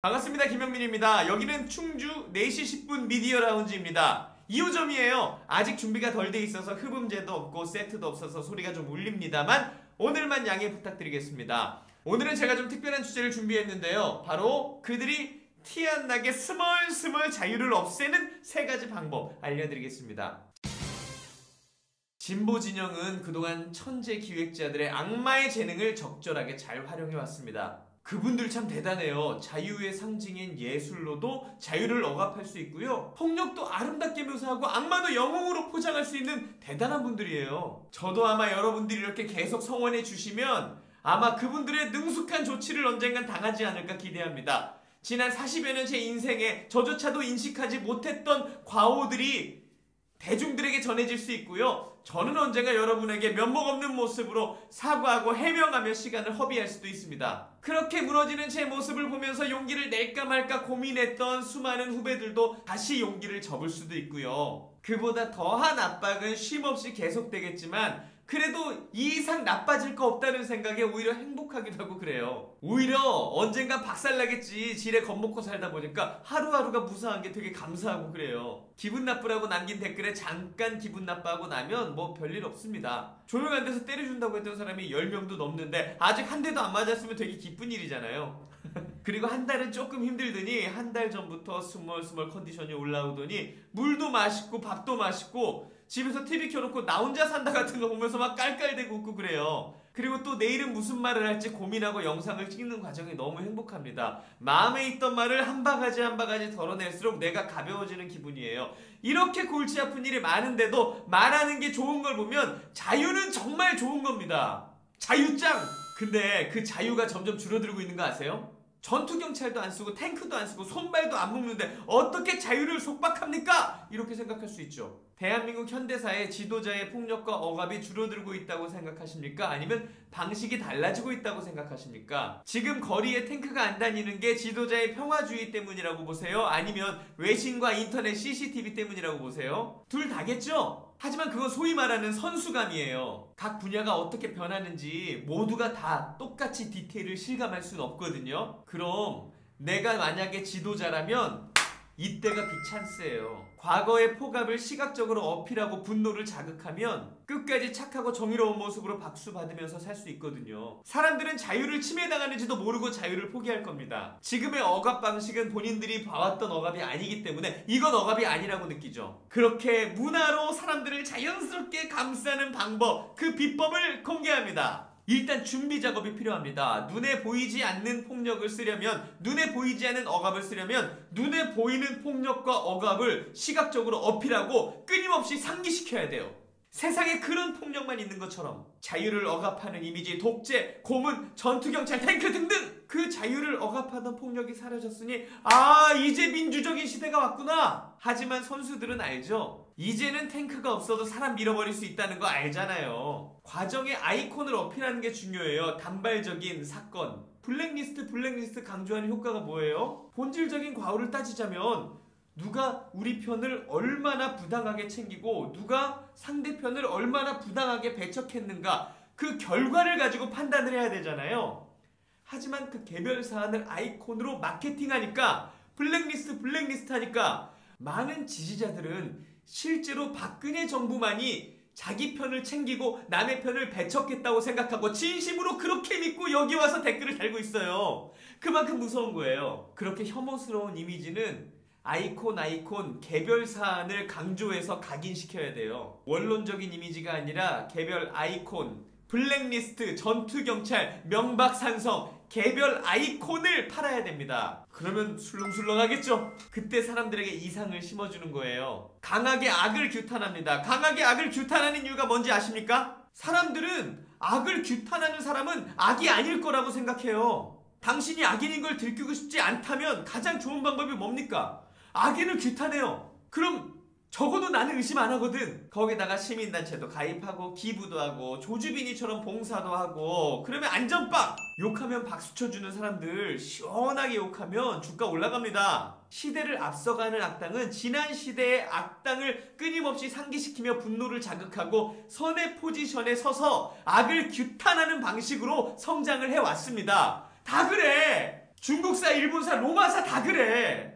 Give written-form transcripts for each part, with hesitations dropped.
반갑습니다. 김영민입니다. 여기는 충주 4시 10분 미디어 라운지입니다. 2호점이에요. 아직 준비가 덜 돼 있어서 흡음재도 없고 세트도 없어서 소리가 좀 울립니다만 오늘만 양해 부탁드리겠습니다. 오늘은 제가 좀 특별한 주제를 준비했는데요. 바로 그들이 티 안 나게 스멀스멀 자유를 없애는 3가지 방법 알려드리겠습니다. 진보 진영은 그동안 천재 기획자들의 악마의 재능을 적절하게 잘 활용해왔습니다. 그분들 참 대단해요. 자유의 상징인 예술로도 자유를 억압할 수 있고요. 폭력도 아름답게 묘사하고 악마도 영웅으로 포장할 수 있는 대단한 분들이에요. 저도 아마 여러분들이 이렇게 계속 성원해 주시면 아마 그분들의 능숙한 조치를 언젠간 당하지 않을까 기대합니다. 지난 40여 년 제 인생에 저조차도 인식하지 못했던 과오들이 대중들에게 전해질 수 있고요. 저는 언젠가 여러분에게 면목 없는 모습으로 사과하고 해명하며 시간을 허비할 수도 있습니다. 그렇게 무너지는 제 모습을 보면서 용기를 낼까 말까 고민했던 수많은 후배들도 다시 용기를 접을 수도 있고요. 그보다 더한 압박은 쉼없이 계속되겠지만 그래도 이 이상 나빠질 거 없다는 생각에 오히려 행복하기도 하고 그래요. 오히려 언젠가 박살나겠지 지레 겁먹고 살다 보니까 하루하루가 무사한 게 되게 감사하고 그래요. 기분 나쁘라고 남긴 댓글에 잠깐 기분 나빠하고 나면 뭐 별일 없습니다. 조용한 데서 때려준다고 했던 사람이 10명도 넘는데 아직 한 대도 안 맞았으면 되게 기쁜 일이잖아요. 그리고 한 달은 조금 힘들더니 한 달 전부터 스멀스멀 컨디션이 올라오더니 물도 맛있고 밥도 맛있고 집에서 TV 켜놓고 나 혼자 산다 같은 거 보면서 막 깔깔대고 웃고 그래요. 그리고 또 내일은 무슨 말을 할지 고민하고 영상을 찍는 과정이 너무 행복합니다. 마음에 있던 말을 한 바가지 한 바가지 덜어낼수록 내가 가벼워지는 기분이에요. 이렇게 골치 아픈 일이 많은데도 말하는 게 좋은 걸 보면 자유는 정말 좋은 겁니다. 자유짱! 근데 그 자유가 점점 줄어들고 있는 거 아세요? 전투경찰도 안 쓰고 탱크도 안 쓰고 손발도 안 묶는데 어떻게 자유를 속박합니까? 이렇게 생각할 수 있죠. 대한민국 현대사의 지도자의 폭력과 억압이 줄어들고 있다고 생각하십니까? 아니면 방식이 달라지고 있다고 생각하십니까? 지금 거리에 탱크가 안 다니는 게 지도자의 평화주의 때문이라고 보세요? 아니면 외신과 인터넷 CCTV 때문이라고 보세요? 둘 다겠죠? 하지만 그건 소위 말하는 선수감이에요. 각 분야가 어떻게 변하는지 모두가 다 똑같이 디테일을 실감할 수는 없거든요. 그럼 내가 만약에 지도자라면 이때가 빅찬스예요. 과거의 폭압을 시각적으로 어필하고 분노를 자극하면 끝까지 착하고 정의로운 모습으로 박수 받으면서 살 수 있거든요. 사람들은 자유를 침해당하는지도 모르고 자유를 포기할 겁니다. 지금의 억압 방식은 본인들이 봐왔던 억압이 아니기 때문에 이건 억압이 아니라고 느끼죠. 그렇게 문화로 사람들을 자연스럽게 감싸는 방법, 그 비법을 공개합니다. 일단 준비 작업이 필요합니다. 눈에 보이지 않는 폭력을 쓰려면, 눈에 보이지 않는 억압을 쓰려면 눈에 보이는 폭력과 억압을 시각적으로 어필하고 끊임없이 상기시켜야 돼요. 세상에 그런 폭력만 있는 것처럼 자유를 억압하는 이미지, 독재, 고문, 전투경찰, 탱크 등등 그 자유를 억압하던 폭력이 사라졌으니 이제 민주적인 시대가 왔구나. 하지만 선수들은 알죠. 이제는 탱크가 없어도 사람 밀어버릴 수 있다는 거 알잖아요. 과정의 아이콘을 어필하는 게 중요해요. 단발적인 사건. 블랙리스트 강조하는 효과가 뭐예요? 본질적인 과오를 따지자면 누가 우리 편을 얼마나 부당하게 챙기고 누가 상대편을 얼마나 부당하게 배척했는가 그 결과를 가지고 판단을 해야 되잖아요. 하지만 그 개별 사안을 아이콘으로 마케팅하니까 블랙리스트 하니까 많은 지지자들은 실제로 박근혜 정부만이 자기 편을 챙기고 남의 편을 배척했다고 생각하고 진심으로 그렇게 믿고 여기 와서 댓글을 달고 있어요. 그만큼 무서운 거예요. 그렇게 혐오스러운 이미지는 아이콘 개별 사안을 강조해서 각인시켜야 돼요. 원론적인 이미지가 아니라 개별 아이콘, 블랙리스트, 전투경찰, 명박산성, 개별 아이콘을 팔아야 됩니다. 그러면 술렁술렁하겠죠? 그때 사람들에게 이상을 심어주는 거예요. 강하게 악을 규탄합니다. 강하게 악을 규탄하는 이유가 뭔지 아십니까? 사람들은 악을 규탄하는 사람은 악이 아닐 거라고 생각해요. 당신이 악인인 걸 들키고 싶지 않다면 가장 좋은 방법이 뭡니까? 악인을 규탄해요. 그럼 적어도 나는 의심 안 하거든. 거기다가 시민단체도 가입하고 기부도 하고 조주빈이처럼 봉사도 하고 그러면 안전빵! 욕하면 박수 쳐주는 사람들 시원하게 욕하면 주가 올라갑니다. 시대를 앞서가는 악당은 지난 시대의 악당을 끊임없이 상기시키며 분노를 자극하고 선의 포지션에 서서 악을 규탄하는 방식으로 성장을 해왔습니다. 다 그래! 중국사, 일본사, 로마사 다 그래.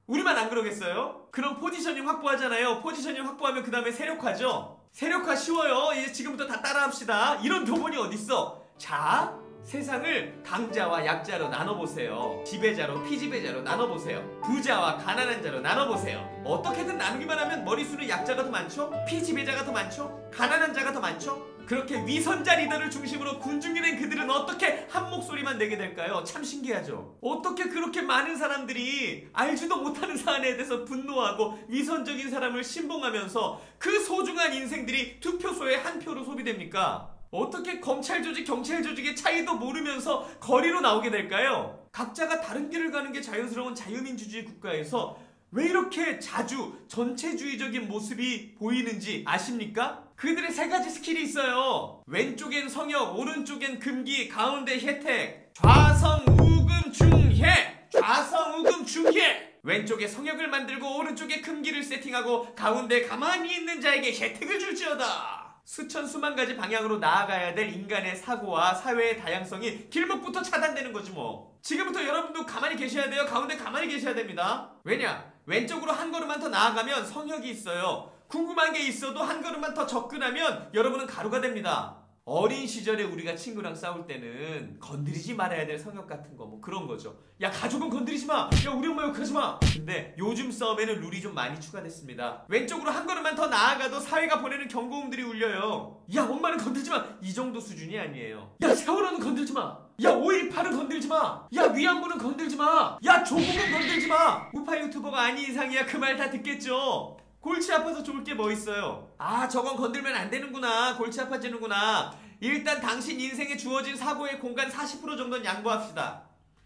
우리만 안 그러겠어요? 그럼 포지셔닝 확보하잖아요. 포지셔닝 확보하면 그 다음에 세력화죠. 세력화 쉬워요. 이제 지금부터 다 따라합시다. 이런 교본이 어딨어? 자, 세상을 강자와 약자로 나눠보세요. 지배자로 피지배자로 나눠보세요. 부자와 가난한 자로 나눠보세요. 어떻게든 나누기만 하면 머릿수는 약자가 더 많죠? 피지배자가 더 많죠? 가난한 자가 더 많죠? 그렇게 위선자 리더를 중심으로 군중이 된 그들은 어떻게 한 목소리만 내게 될까요? 참 신기하죠. 어떻게 그렇게 많은 사람들이 알지도 못하는 사안에 대해서 분노하고 위선적인 사람을 신봉하면서 그 소중한 인생들이 투표소에 한 표로 소비됩니까? 어떻게 검찰 조직, 경찰 조직의 차이도 모르면서 거리로 나오게 될까요? 각자가 다른 길을 가는 게 자연스러운 자유민주주의 국가에서 왜 이렇게 자주 전체주의적인 모습이 보이는지 아십니까? 그들의 세 가지 스킬이 있어요. 왼쪽엔 성역, 오른쪽엔 금기, 가운데 혜택. 좌성우금중혜! 좌성우금중혜! 왼쪽에 성역을 만들고 오른쪽에 금기를 세팅하고 가운데 가만히 있는 자에게 혜택을 줄지어다. 수천 수만 가지 방향으로 나아가야 될 인간의 사고와 사회의 다양성이 길목부터 차단되는 거지 뭐. 지금부터 여러분도 가만히 계셔야 돼요. 가운데 가만히 계셔야 됩니다. 왜냐? 왼쪽으로 한 걸음만 더 나아가면 성역이 있어요. 궁금한 게 있어도 한 걸음만 더 접근하면 여러분은 가루가 됩니다. 어린 시절에 우리가 친구랑 싸울 때는 건드리지 말아야 될 성역 같은 거 뭐 그런 거죠. 야, 가족은 건드리지 마. 야, 우리 엄마 욕하지 마. 근데 요즘 싸움에는 룰이 좀 많이 추가됐습니다. 왼쪽으로 한 걸음만 더 나아가도 사회가 보내는 경고음들이 울려요. 야, 엄마는 건들지 마. 이 정도 수준이 아니에요. 야, 세월호는 건들지 마. 야, 5.18은 건들지 마. 야, 위안부는 건들지 마. 야, 조국은 건들지 마. 우파 유튜버가 아닌 이상이야. 그 말 다 듣겠죠. 골치 아파서 좋을 게 뭐 있어요? 아, 저건 건들면 안 되는구나. 골치 아파지는구나. 일단 당신 인생에 주어진 사고의 공간 40% 정도는 양보합시다.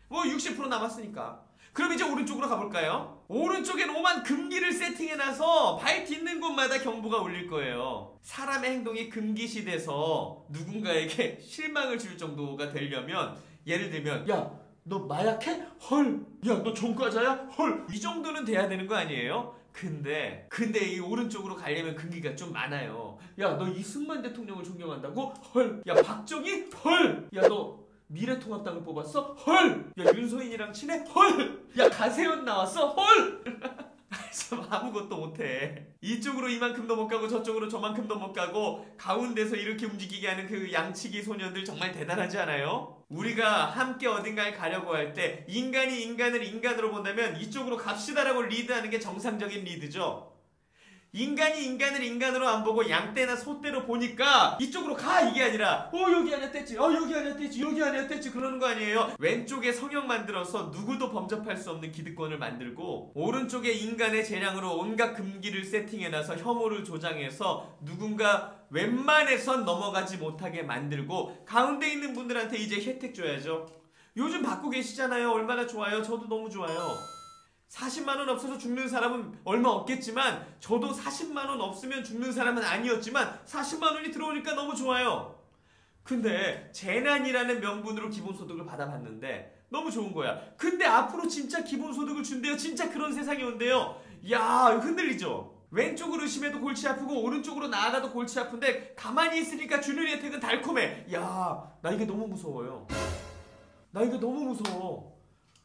뭐 60% 남았으니까. 그럼 이제 오른쪽으로 가볼까요? 오른쪽엔 오만 금기를 세팅해놔서 발 딛는 곳마다 경보가 울릴 거예요. 사람의 행동이 금기시돼서 누군가에게 실망을 줄 정도가 되려면, 예를 들면 야, 너 마약해? 헐. 야, 너 종과자야? 헐. 이 정도는 돼야 되는 거 아니에요? 근데 이 오른쪽으로 가려면 금기가 좀 많아요. 야, 너 이승만 대통령을 존경한다고? 헐. 야, 박정희? 헐. 야, 너 미래통합당을 뽑았어? 헐. 야, 윤소인이랑 친해? 헐. 야, 가세현 나왔어? 헐. 참 아무것도 못해. 이쪽으로 이만큼도 못 가고 저쪽으로 저만큼도 못 가고 가운데서 이렇게 움직이게 하는 그 양치기 소년들 정말 대단하지 않아요? 우리가 함께 어딘가에 가려고 할 때 인간이 인간을 인간으로 본다면 이쪽으로 갑시다라고 리드하는 게 정상적인 리드죠. 인간이 인간을 인간으로 안 보고 양떼나 소떼로 보니까 이쪽으로 가 이게 아니라 여기 아니야 떼지, 여기 아니야 떼지, 여기 아니야 떼지 그러는 거 아니에요. 왼쪽에 성역 만들어서 누구도 범접할 수 없는 기득권을 만들고 오른쪽에 인간의 재량으로 온갖 금기를 세팅해놔서 혐오를 조장해서 누군가 웬만해선 넘어가지 못하게 만들고 가운데 있는 분들한테 이제 혜택 줘야죠. 요즘 받고 계시잖아요. 얼마나 좋아요. 저도 너무 좋아요. 40만원 없어서 죽는 사람은 얼마 없겠지만 저도 40만원 없으면 죽는 사람은 아니었지만 40만원이 들어오니까 너무 좋아요. 근데 재난이라는 명분으로 기본소득을 받아봤는데 너무 좋은 거야. 근데 앞으로 진짜 기본소득을 준대요. 진짜 그런 세상이 온대요. 야, 흔들리죠? 왼쪽으로 의심해도 골치 아프고 오른쪽으로 나아가도 골치 아픈데 가만히 있으니까 주는 혜택은 달콤해. 야, 나 이게 너무 무서워요. 나 이게 너무 무서워.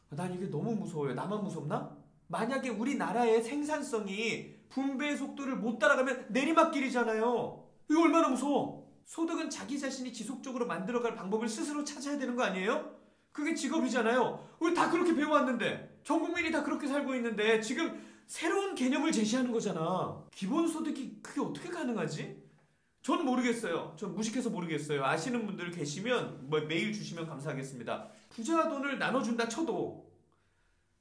난 이게 너무 무서워요. 나만 무섭나? 만약에 우리나라의 생산성이 분배의 속도를 못 따라가면 내리막길이잖아요. 이거 얼마나 무서워. 소득은 자기 자신이 지속적으로 만들어갈 방법을 스스로 찾아야 되는 거 아니에요? 그게 직업이잖아요. 우리 다 그렇게 배워왔는데, 전 국민이 다 그렇게 살고 있는데 지금 새로운 개념을 제시하는 거잖아. 기본소득이 그게 어떻게 가능하지? 전 모르겠어요. 전 무식해서 모르겠어요. 아시는 분들 계시면 메일 주시면 감사하겠습니다. 부자 돈을 나눠준다 쳐도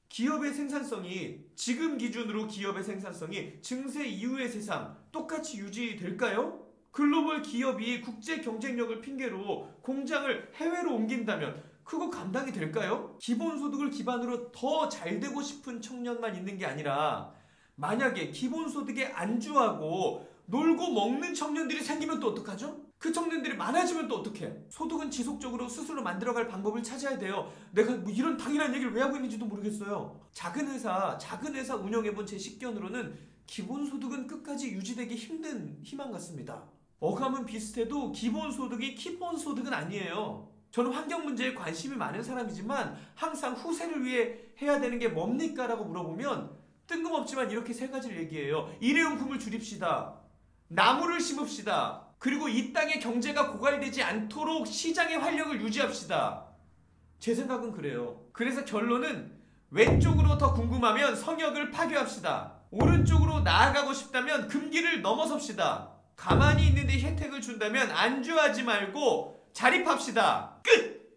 기업의 생산성이 지금 기준으로 기업의 생산성이 증세 이후의 세상 똑같이 유지될까요? 글로벌 기업이 국제 경쟁력을 핑계로 공장을 해외로 옮긴다면 그거 감당이 될까요? 기본소득을 기반으로 더 잘 되고 싶은 청년만 있는 게 아니라 만약에 기본소득에 안주하고 놀고 먹는 청년들이 생기면 또 어떡하죠? 그 청년들이 많아지면 또 어떡해? 소득은 지속적으로 스스로 만들어갈 방법을 찾아야 돼요. 내가 뭐 이런 당연한 얘기를 왜 하고 있는지도 모르겠어요. 작은 회사 운영해본 제 식견으로는 기본소득은 끝까지 유지되기 힘든 희망 같습니다. 어감은 비슷해도 기본소득이 기본소득은 아니에요. 저는 환경 문제에 관심이 많은 사람이지만 항상 후세를 위해 해야 되는 게 뭡니까? 라고 물어보면 뜬금없지만 이렇게 세 가지를 얘기해요. 일회용품을 줄입시다. 나무를 심읍시다. 그리고 이 땅의 경제가 고갈되지 않도록 시장의 활력을 유지합시다. 제 생각은 그래요. 그래서 결론은 왼쪽으로 더 궁금하면 성역을 파괴합시다. 오른쪽으로 나아가고 싶다면 금기를 넘어섭시다. 가만히 있는데 혜택을 준다면 안주하지 말고 자립합시다. 끝!